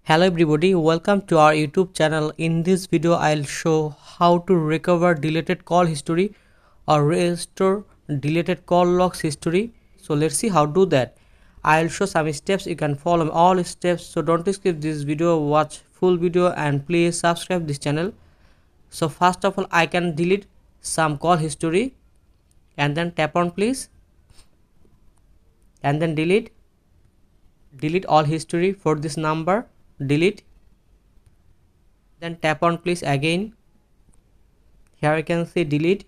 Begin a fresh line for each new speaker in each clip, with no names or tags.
Hello everybody, welcome to our YouTube channel. In this video I'll show how to recover deleted call history or restore deleted call logs history. So let's see how to do that. I'll show some steps. You can follow all steps, so don't skip this video, watch full video and please subscribe this channel. So first of all, I can delete some call history and then tap on please and then delete all history for this number. Delete, then tap on please again. Here you can see delete,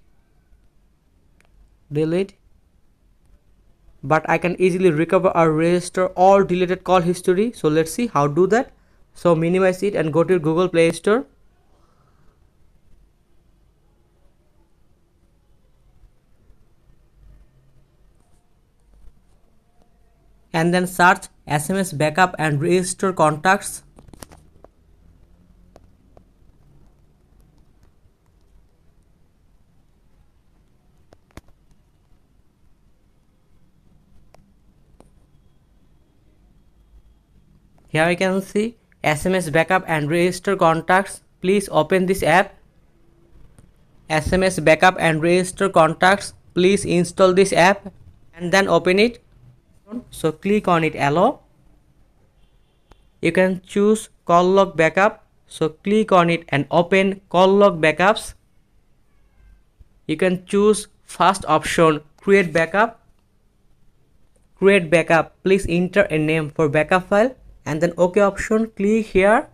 but I can easily recover or restore all deleted call history. So let's see how to do that. So minimize it and go to Google Play Store and then search SMS backup and restore contacts. Here you can see SMS backup and restore contacts. Please open this app. SMS backup and restore contacts. Please install this app and then open it. So click on it, allow. You can choose call log backup. So click on it and open call log backups. You can choose first option, create backup. Please enter a name for backup file and then OK option. Click here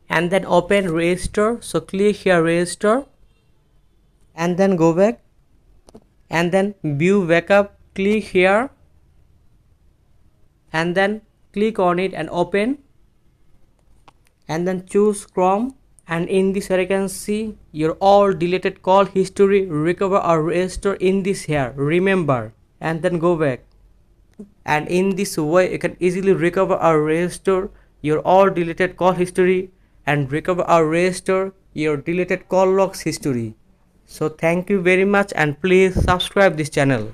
and then open restore. So click here restore and then go back and then view backup. Click here and then click on it and open and then choose Chrome, and in this here you can see your all deleted call history recover or restore in this here, remember, and then go back. And in this way you can easily recover or restore your all deleted call history and recover or restore your deleted call logs history. So thank you very much and please subscribe this channel.